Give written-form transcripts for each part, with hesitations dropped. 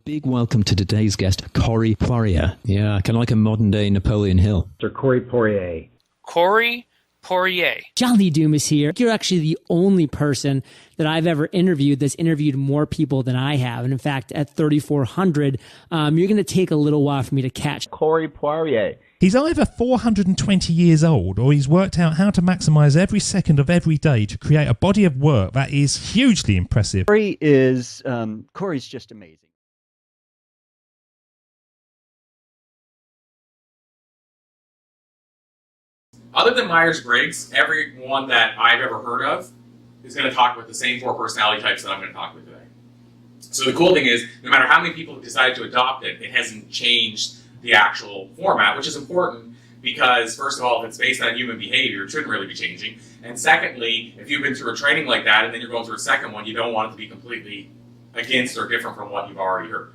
Big welcome to today's guest, Corey Poirier. Yeah, kind of like a modern-day Napoleon Hill. Sir Corey Poirier. Corey Poirier. John Lee Dumas here. You're actually the only person that I've ever interviewed that's interviewed more people than I have. And in fact, at 3,400, you're going to take a little while for me to catch. Corey Poirier. He's either 420 years old or he's worked out how to maximize every second of every day to create a body of work that is hugely impressive. Corey's just amazing. Other than Myers-Briggs, everyone that I've ever heard of is going to talk about the same 4 personality types that I'm going to talk about today. So the cool thing is, no matter how many people have decided to adopt it, it hasn't changed the actual format, which is important because, first of all, if it's based on human behavior, it shouldn't really be changing. And secondly, if you've been through a training like that and then you're going through a second one, you don't want it to be completely against or different from what you've already heard.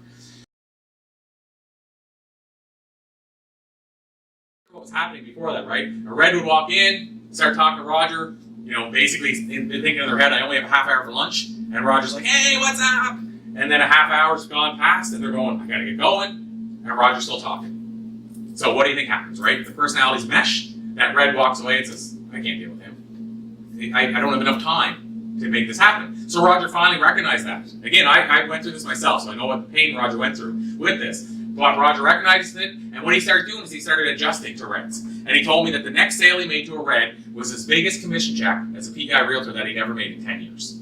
What was happening before that, right? A Red would walk in, start talking to Roger, basically thinking in their head, I only have a half hour for lunch, and Roger's like, hey, what's up? And then a half hour's gone past, and they're going, I gotta get going, and Roger's still talking. So what do you think happens, right? The personalities mesh, that Red walks away and says, I can't deal with him. I don't have enough time to make this happen. So Roger finally recognized that. Again, I went through this myself, so I know what the pain Roger went through with this. But Roger recognized it, and what he started doing is he started adjusting to Reds. And he told me that the next sale he made to a Red was his biggest commission check as a PEI realtor that he'd ever made in 10 years.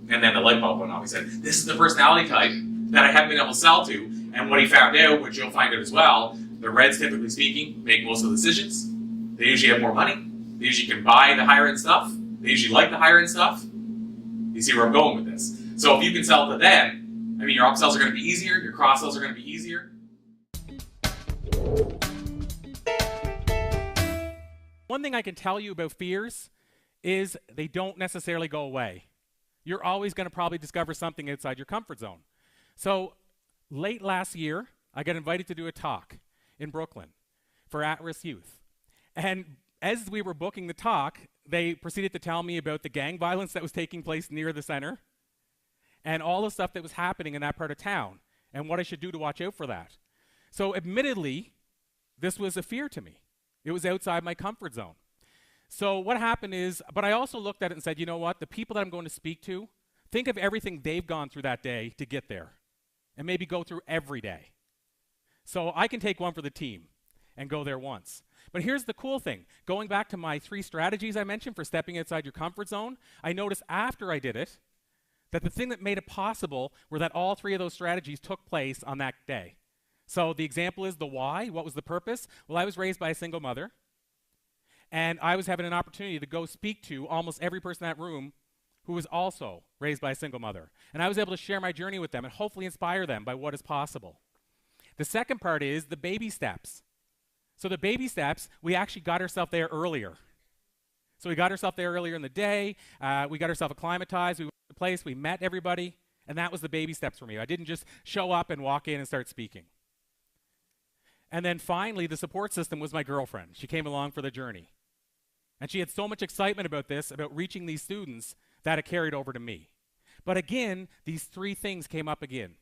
And then the light bulb went off. He said, this is the personality type that I haven't been able to sell to. And what he found out, which you'll find out as well, the Reds, typically speaking, make most of the decisions. They usually have more money. They usually can buy the higher-end stuff. They usually like the higher-end stuff. You see where I'm going with this. So if you can sell to them, your upsells are going to be easier, your cross-sells are going to be easier. One thing I can tell you about fears is they don't necessarily go away. You're always going to probably discover something outside your comfort zone. So late last year, I got invited to do a talk in Brooklyn for at-risk youth. And as we were booking the talk, they proceeded to tell me about the gang violence that was taking place near the center and all the stuff that was happening in that part of town and what I should do to watch out for that. So admittedly, this was a fear to me. It was outside my comfort zone. So what happened is, but I also looked at it and said, you know what, the people that I'm going to speak to, think of everything they've gone through that day to get there and maybe go through every day. So I can take one for the team and go there once. But here's the cool thing. Going back to my 3 strategies I mentioned for stepping outside your comfort zone, I noticed after I did it, that the thing that made it possible were that all 3 of those strategies took place on that day. So the example is the why. What was the purpose? Well, I was raised by a single mother, and I was having an opportunity to go speak to almost every person in that room who was also raised by a single mother. And I was able to share my journey with them and hopefully inspire them by what is possible. The second part is the baby steps. So the baby steps, we actually got ourselves there earlier. So we got ourselves there earlier in the day. We got ourselves acclimatized. We went to the place. We met everybody. And that was the baby steps for me. I didn't just show up and walk in and start speaking. And then finally, the support system was my girlfriend. She came along for the journey. And she had so much excitement about this, about reaching these students, that it carried over to me. But again, these 3 things came up again.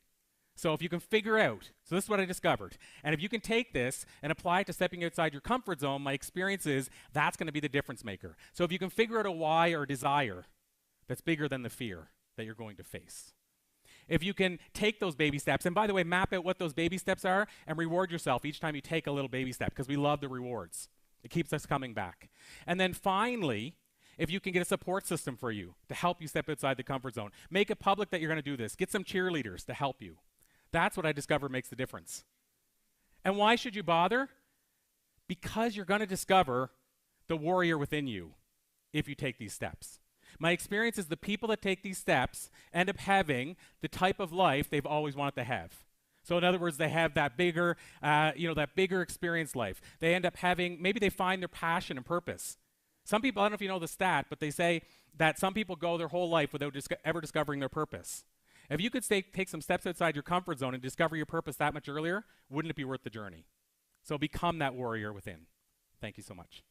So if you can figure out, so this is what I discovered, and if you can take this and apply it to stepping outside your comfort zone, my experience is that's going to be the difference maker. So if you can figure out a why or a desire that's bigger than the fear that you're going to face. If you can take those baby steps, and by the way, map out what those baby steps are and reward yourself each time you take a little baby step, because we love the rewards. It keeps us coming back. And then finally, if you can get a support system for you to help you step outside the comfort zone, make it public that you're going to do this. Get some cheerleaders to help you. That's what I discover makes the difference. And why should you bother? Because you're going to discover the warrior within you if you take these steps. My experience is the people that take these steps end up having the type of life they've always wanted to have. So in other words, they have that bigger, that bigger experience life. They end up having, maybe they find their passion and purpose. Some people, I don't know if you know the stat, but they say that some people go their whole life without ever discovering their purpose. If you could take some steps outside your comfort zone and discover your purpose that much earlier, wouldn't it be worth the journey? So become that warrior within. Thank you so much.